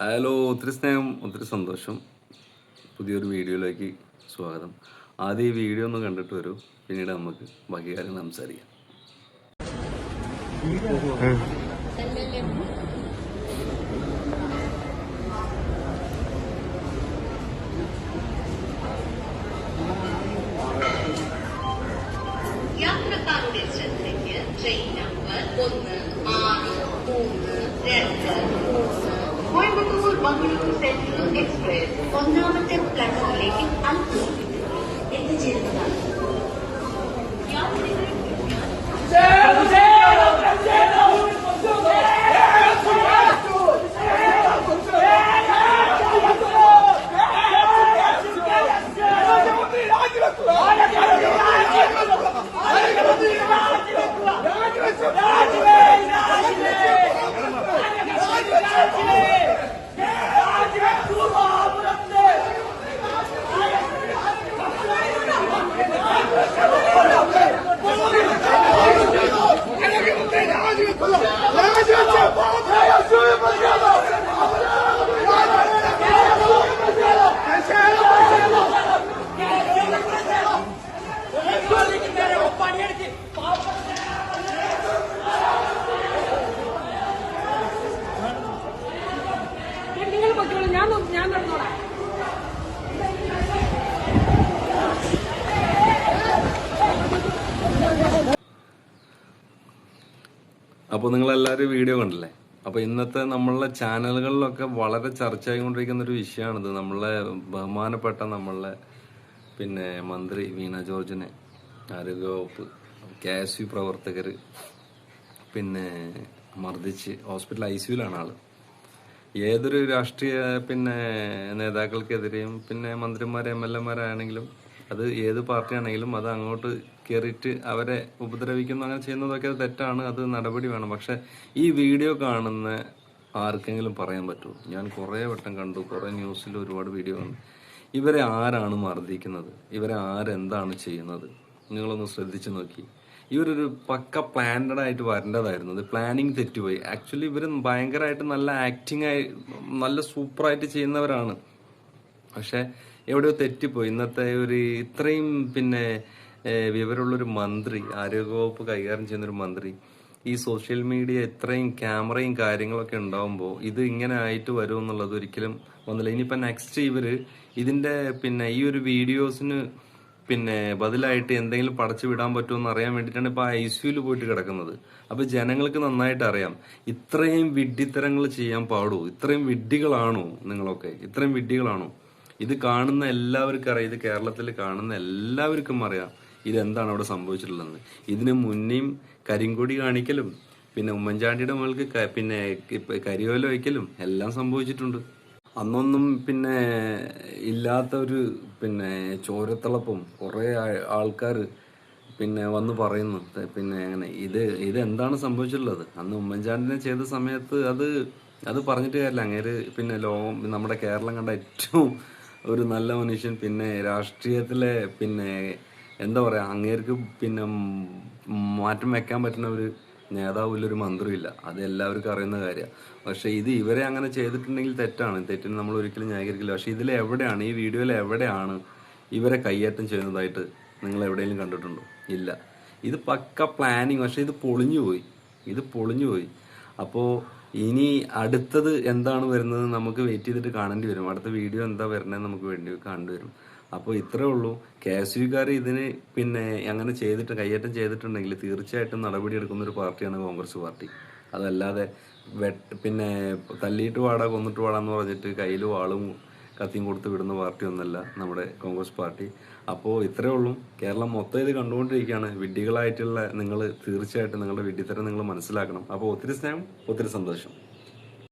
Hello, ഒത്തിരി സ്നേഹം, ഒത്തിരി സന്തോഷം. പുതിയൊരു വീഡിയോയിലേക്ക് സ്വാഗതം. ആദ്യം ഈ വീഡിയോ ഒന്ന് കണ്ടിട്ട് വരൂ, പിന്നീട് നമുക്ക് ബാക്കി കാര്യങ്ങൾ സംസാരിക്കാം. യാത്രക്കാരുടെ ശ്രദ്ധയ്ക്ക് train number 16323 Coimbatore Mangaluru central express ഒന്നാമത്തെ പ്ലാറ്റ്ഫോമിലേക്ക് അല്പം എത്തിച്ചേരുന്നതാണ്. ഞാൻ നടന്നോളാം. അപ്പോൾ നിങ്ങളെല്ലാവരും വീഡിയോ കണ്ടില്ലേ? അപ്പോൾ ഇന്നത്തെ നമ്മളുടെ ചാനലുകളിലൊക്കെ വളരെ ചർച്ചയായിക്കൊണ്ടിരിക്കുന്ന ഒരു വിഷയമാണിത്. നമ്മളെ ബഹുമാനപ്പെട്ട നമ്മളെ മന്ത്രി വീണ ജോർജിനെ ആരോഗ്യവകുപ്പ് KSU പ്രവർത്തകർ മർദ്ദിച്ച് ഹോസ്പിറ്റൽ ICUവിലാണ് ആള്. ഏതൊരു രാഷ്ട്രീയ നേതാക്കൾക്കെതിരെയും മന്ത്രിമാരെ MLA ആണെങ്കിലും അത് ഏത് പാർട്ടിയാണെങ്കിലും അത് അങ്ങോട്ട് കയറിയിട്ട് അവരെ ഉപദ്രവിക്കുന്നു, അങ്ങനെ ചെയ്യുന്നതൊക്കെ തെറ്റാണ്, അത് നടപടി വേണം. പക്ഷെ ഈ വീഡിയോ കാണുന്ന ആർക്കെങ്കിലും പറയാൻ പറ്റുമോ? ഞാൻ കുറേ വട്ടം കണ്ടു, കുറേ ന്യൂസിൽ ഒരുപാട് വീഡിയോ കണ്ടു. ഇവരെ ആരാണ് മർദ്ദിക്കുന്നത്? ഇവരെ ആരെന്താണ് ചെയ്യുന്നത്? നിങ്ങളൊന്ന് ശ്രദ്ധിച്ചു നോക്കി. ഇവരൊരു പക്ക പ്ലാൻഡ് ആയിട്ട് വരേണ്ടതായിരുന്നു. ഇത് പ്ലാനിങ് തെറ്റുപോയി. ആക്ച്വലി ഇവർ ഭയങ്കരമായിട്ട് നല്ല ആക്ടിങ് ആയി നല്ല സൂപ്പറായിട്ട് ചെയ്യുന്നവരാണ്. പക്ഷെ എവിടെയോ തെറ്റിപ്പോയി. ഇന്നത്തെ ഒരു ഇത്രയും വിവരമുള്ളൊരു മന്ത്രി, ആരോഗ്യവകുപ്പ് കൈകാര്യം ചെയ്യുന്നൊരു മന്ത്രി, ഈ സോഷ്യൽ മീഡിയ ഇത്രയും ക്യാമറയും കാര്യങ്ങളൊക്കെ ഉണ്ടാവുമ്പോൾ ഇത് ഇങ്ങനെ ആയിട്ട് വരും എന്നുള്ളത് ഒരിക്കലും വന്നില്ല. ഇനിയിപ്പോൾ നെക്സ്റ്റ് ഇവര് ഇതിന്റെ ഈ ഒരു വീഡിയോസിന് ബദലായിട്ട് എന്തെങ്കിലും പടച്ചു വിടാൻ പറ്റുമെന്ന് അറിയാൻ വേണ്ടിയിട്ടാണ് ഇപ്പൊ ICUവിൽ പോയിട്ട് കിടക്കുന്നത്. അപ്പൊ ജനങ്ങൾക്ക് നന്നായിട്ട് അറിയാം ഇത്രയും വിഡ്ഢിത്തരങ്ങൾ ചെയ്യാൻ പാടൂ. ഇത്രയും വിഡ്ഢികളാണോ നിങ്ങളൊക്കെ? ഇത്രയും വിഡ്ഢികളാണോ? ഇത് കാണുന്ന എല്ലാവർക്കും അറിയാം, ഇത് കേരളത്തിൽ കാണുന്ന എല്ലാവർക്കും അറിയാം ഇതെന്താണ് അവിടെ സംഭവിച്ചിട്ടുള്ളത്. ഇതിന് മുന്നേയും കരിങ്കൊടി കാണിക്കലും ഉമ്മൻചാണ്ടിയുടെ മുകൾക്ക് കരിയോല വയ്ക്കലും എല്ലാം സംഭവിച്ചിട്ടുണ്ട്. അന്നൊന്നും ഇല്ലാത്ത ഒരു ചോരത്തിളപ്പും കുറെ ആൾക്കാർ വന്ന് പറയുന്നു അങ്ങനെ ഇതെന്താണ് സംഭവിച്ചിട്ടുള്ളത്. അന്ന് ഉമ്മൻചാണ്ടിനെ ചെയ്ത സമയത്ത് അത് പറഞ്ഞിട്ട് കാര്യമില്ല. അങ്ങേര് ലോകം നമ്മുടെ കേരളം കണ്ട ഏറ്റവും ഒരു നല്ല മനുഷ്യൻ, രാഷ്ട്രീയത്തിലെ എന്താ പറയാ, അങ്ങേർക്ക് മാറ്റം വെക്കാൻ പറ്റുന്ന ഒരു നേതാവില്ല, ഒരു മന്ത്രിയില്ല. അത് എല്ലാവർക്കും അറിയുന്ന കാര്യമാണ്. പക്ഷെ ഇവരെ അങ്ങനെ ചെയ്തിട്ടുണ്ടെങ്കിൽ തെറ്റിന് നമ്മൾ ഒരിക്കലും ന്യായീകരിക്കില്ല. പക്ഷെ എവിടെയാണ്, ഈ വീഡിയോയിൽ എവിടെയാണ് ഇവരെ കയ്യേറ്റം ചെയ്യുന്നതായിട്ട് നിങ്ങൾ എവിടെയെങ്കിലും കണ്ടിട്ടുണ്ടോ? ഇല്ല. ഇത് പക്ക പ്ലാനിങ്. പക്ഷെ ഇത് പൊളിഞ്ഞു പോയി. അപ്പോൾ ഇനി അടുത്തത് എന്താണ് വരുന്നത് നമുക്ക് വെയിറ്റ് ചെയ്തിട്ട് കാണേണ്ടി വരും. അടുത്ത വീഡിയോ എന്താ വരുന്നത് നമുക്ക് കാണേണ്ടി വരും. അപ്പോൾ ഇത്രേ ഉള്ളൂ. KSUക്കാർ ഇതിന് അങ്ങനെ കയ്യേറ്റം ചെയ്തിട്ടുണ്ടെങ്കിൽ തീർച്ചയായിട്ടും നടപടിയെടുക്കുന്ന ഒരു പാർട്ടിയാണ് കോൺഗ്രസ് പാർട്ടി. അതല്ലാതെ തല്ലിയിട്ട് വാടാ കൊന്നിട്ട് വാടാന്ന് പറഞ്ഞിട്ട് കയ്യിൽ വാളും കത്തിയും കൊടുത്ത് വിടുന്ന പാർട്ടിയൊന്നല്ല നമ്മുടെ കോൺഗ്രസ് പാർട്ടി. അപ്പോൾ ഇത്രേ ഉള്ളൂ. കേരളം മൊത്തം ഇത് കണ്ടുകൊണ്ടിരിക്കുകയാണ്. വിഡ്ഢികളായിട്ടുള്ള നിങ്ങൾ തീർച്ചയായിട്ടും നിങ്ങളുടെ വിഡ്ഢിത്തരം നിങ്ങൾ മനസ്സിലാക്കണം. അപ്പോൾ ഒത്തിരി സ്നേഹം, ഒത്തിരി സന്തോഷം.